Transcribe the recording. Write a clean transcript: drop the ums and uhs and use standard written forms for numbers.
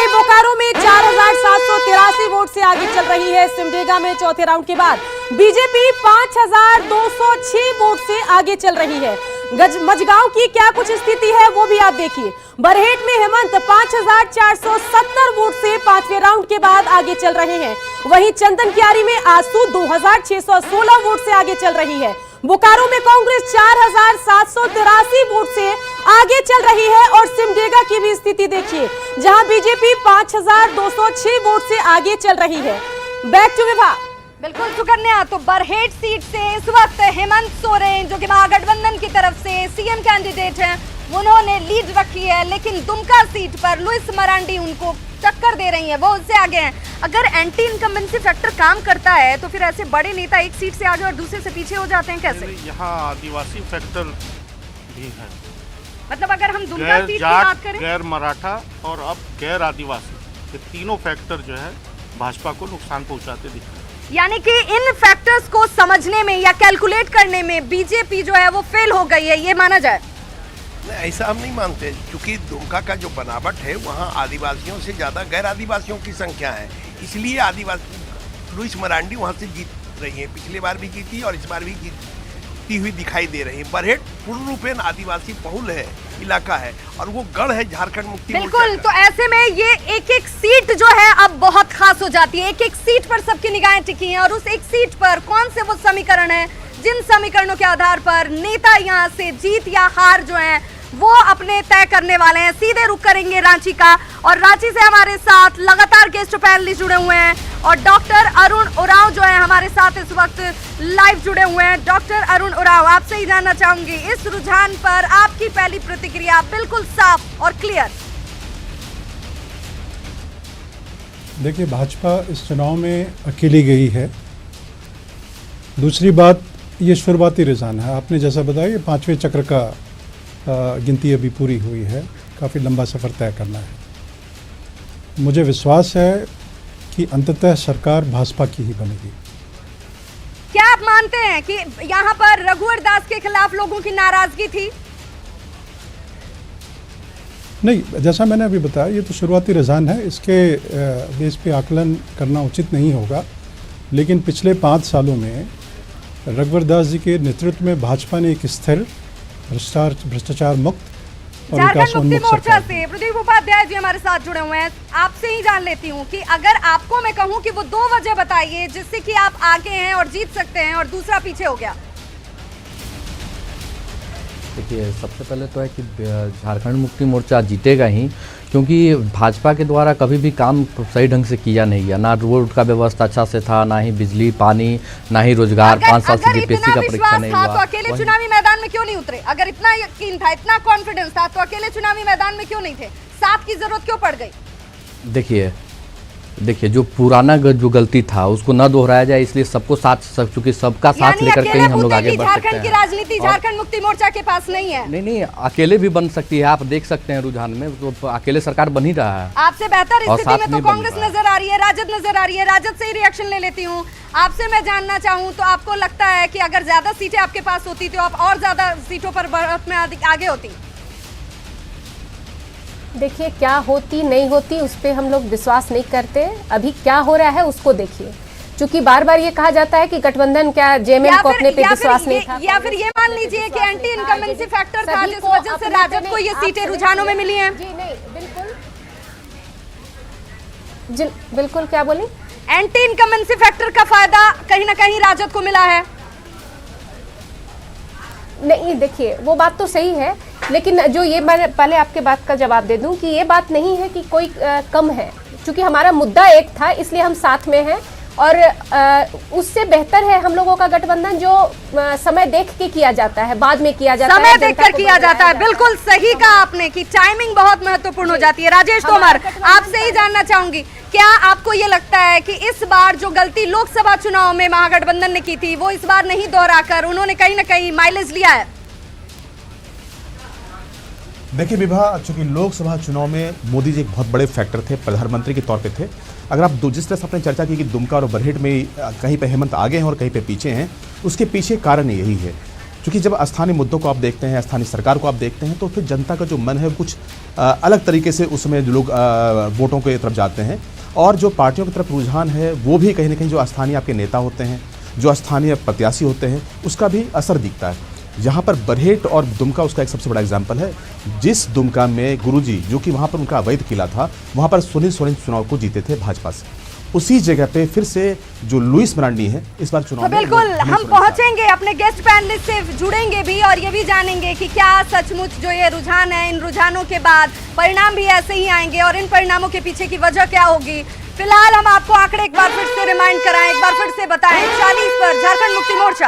वहीं बोकारो में 4,783 वोट से आगे चल रही है। सिमडेगा में चौथे राउंड के बाद बीजेपी 5,206 वोट से आगे चल रही है। मझगांव की क्या कुछ स्थिति है वो भी आप देखिए। बरहेट में हेमंत 5,470 वोट से पांचवें राउंड के बाद आगे चल रहे हैं। वहीं चंदन कियारी में आसू 2,616 वोट से आगे चल रही है। बोकारो में कांग्रेस 4,783 वोट से आगे चल रही है। और सिमडेगा की भी स्थिति देखिए, जहां बीजेपी 5,206 वोट से आगे चल रही है। Back to Vibha. बिल्कुल सुकन्या, तो बरहेट सीट से इस वक्त हेमंत सोरेन जो कि महागठबंधन की तरफ से सीएम कैंडिडेट हैं, उन्होंने लीड रखी है। लेकिन दुमका सीट पर लुइस मरांडी उनको टक्कर दे रही है, वो उससे आगे हैं। अगर एंटी इनकम्बेंसी फैक्टर काम करता है तो फिर ऐसे बड़े नेता एक सीट से आगे और दूसरे से पीछे हो जाते हैं कैसे? यहाँ आदिवासी फैक्टर भी है। मतलब अगर हम दुमका सीट की बात करें, गैर मराठा और अब गैर आदिवासी, ये तीनों फैक्टर जो है भाजपा को नुकसान पहुंचाते दिख रहे हैं। यानी कि इन फैक्टर्स को समझने में या कैलकुलेट करने में बीजेपी जो है वो फेल हो गई है, ये माना जाए? ऐसा हम नहीं मानते, क्योंकि दुमका का जो बनावट है वहाँ आदिवासियों से ज़्यादा गैर आदिवासियों की संख्या है, इसलिए आदिवासी लुइस मरांडी वहाँ से जीत रही है। पिछले बार भी जीती और इस बार भी जीतती हुई दिखाई दे रही है। बरहेट पूर्ण रूपेण आदिवासी बहुल है इलाका है और वो गढ़ है झारखंड मुक्ति मोर्चा। बिल्कुल, तो ऐसे में ये एक एक सीट जो है अब बहुत खास हो जाती है। एक एक सीट पर सबकी निगाहें टिकी हैं और उस एक सीट पर कौन से वो समीकरण है जिन समीकरणों के आधार पर नेता यहाँ से जीत या हार जो है वो अपने तय करने वाले हैं। सीधे रुख करेंगे रांची का, और रांची से हमारे साथ लगातार गेस्ट पैनलिस्ट जुड़े हुए हैं और डॉक्टर अरुण उरांव जो है हमारे साथ इस वक्त लाइव जुड़े हुए हैं। डॉक्टर अरुण उरांव, आपसे ही जानना चाहूंगी इस रुझान पर आपकी पहली प्रतिक्रिया, बिल्कुल साफ और क्लियर। देखिए, भाजपा इस चुनाव में अकेली गई है। दूसरी बात, ये शुरुआती रुझान है। आपने जैसा बताया ये 5वें चक्र का गिनती अभी पूरी हुई है, काफ़ी लंबा सफ़र तय करना है। मुझे विश्वास है कि अंततः सरकार भाजपा की ही बनेगी। क्या आप मानते हैं कि यहाँ पर रघुवर दास के खिलाफ लोगों की नाराजगी थी? नहीं, जैसा मैंने अभी बताया ये तो शुरुआती रुझान है, इसके बेस पे आकलन करना उचित नहीं होगा। लेकिन पिछले 5 सालों में रघुवर दास जी के नेतृत्व में भाजपा ने एक स्थिर भ्रष्टाचार मुक्त और झारखंड मुक्ति मोर्चा से प्रदीप उपाध्याय जी हमारे साथ जुड़े हुए हैं। आपसे ही जान लेती हूँ कि अगर आपको मैं कहूँ कि वो 2 वजह बताइए जिससे कि आप आगे हैं और जीत सकते हैं और दूसरा पीछे हो गया। देखिए, सबसे पहले तो है कि झारखंड मुक्ति मोर्चा जीतेगा ही, क्योंकि भाजपा के द्वारा कभी भी काम सही ढंग से किया नहीं गया। ना रोड का व्यवस्था अच्छा से था, ना ही बिजली पानी, ना ही रोजगार। 5 साल से बीपीएससी का परीक्षा नहीं हुआ। तो अकेले चुनावी मैदान में क्यों नहीं उतरे? अगर इतना यकीन था, इतना कॉन्फिडेंस था, तो अकेले चुनावी मैदान में क्यों नहीं थे? साथ की जरूरत क्यों पड़ गई? देखिए जो पुराना जो गलती था उसको न दोहराया जाए, इसलिए सबको साथ, चूंकि सबका साथ लेकर के ही हम लोग आगे बढ़ सकते हैं। झारखंड की राजनीति झारखंड मुक्ति मोर्चा के पास नहीं है। नहीं, अकेले भी बन सकती है। आप देख सकते हैं रुझान में तो अकेले सरकार बन ही रहा है। आपसे बेहतर स्थिति में तो कांग्रेस नजर आ रही है, राजद नजर आ रही है। राजद से ही रिएक्शन ले लेती हूँ। आपसे मैं जानना चाहूँ तो आपको लगता है कि अगर ज्यादा सीटें आपके पास होती तो आप और ज्यादा सीटों पर बढ़त में आगे होती? देखिए, क्या होती नहीं होती उस पर हम लोग विश्वास नहीं करते। अभी क्या हो रहा है उसको देखिए। क्योंकि बार बार ये कहा जाता है कि गठबंधन क्या जेएमएम को अपने पे विश्वास नहीं था, या फिर ये मान लीजिए कि एंटी इनकम्बेंसी फैक्टर था जिस वजह से राजद को ये सीटें रुझानों में मिली हैं। जी नहीं, बिल्कुल क्या बोली? एंटी इनकम्बेंसी फैक्टर का फायदा कहीं ना कहीं राजद को मिला है। नहीं, देखिए वो बात तो सही है, लेकिन जो ये मैं पहले आपके बात का जवाब दे दूं कि ये बात नहीं है कि कोई कम है। क्योंकि हमारा मुद्दा एक था, इसलिए हम साथ में हैं। और उससे बेहतर है हम लोगों का गठबंधन जो समय देख के किया जाता है, बाद में किया जाता है, समय देखकर किया जाता है। बिल्कुल सही कहा आपने कि टाइमिंग बहुत महत्वपूर्ण हो जाती है। राजेश तोमर, आपसे ही जानना चाहूंगी, क्या आपको ये लगता है कि इस बार जो गलती लोकसभा चुनाव में महागठबंधन ने की थी वो इस बार नहीं दोहराकर उन्होंने कहीं ना कहीं माइलेज लिया है? देखिए विभा, चूंकि लोकसभा चुनाव में मोदी जी एक बहुत बड़े फैक्टर थे, प्रधानमंत्री के तौर पे थे। अगर आप जिस तरह से आपने चर्चा की कि दुमका और बरहेट में कहीं पे हेमंत आगे हैं और कहीं पे पीछे हैं, उसके पीछे कारण यही है क्योंकि जब स्थानीय मुद्दों को आप देखते हैं, स्थानीय सरकार को आप देखते हैं, तो फिर जनता का जो मन है कुछ अलग तरीके से उसमें लोग वोटों की तरफ जाते हैं। और जो पार्टियों की तरफ रुझान है वो भी कहीं ना कहीं जो स्थानीय आपके नेता होते हैं, जो स्थानीय प्रत्याशी होते हैं, उसका भी असर दिखता है। यहाँ पर बरहेट और दुमका उसका एक सबसे बड़ा एग्जाम्पल है। जिस दुमका में गुरुजी, जो कि वहाँ पर उनका अवैध किला था, वहाँ पर सुनील सोरेन चुनाव को जीते थे भाजपा से, उसी जगह पे फिर से जो लुइस मरांडी हैं इस बार चुनाव तो में बिल्कुल वो हम पहुंचेंगे, अपने गेस्ट पैनलिस्ट से जुड़ेंगे भी और ये भी जानेंगे कि क्या सचमुच जो ये रुझान है, इन रुझानों के बाद परिणाम भी ऐसे ही आएंगे और इन परिणामों के पीछे की वजह क्या होगी। फिलहाल हम आपको आंकड़े एक बार फिर से रिमाइंड कराएं, एक बार फिर से बताएं। 40 पर झारखंड मुक्ति मोर्चा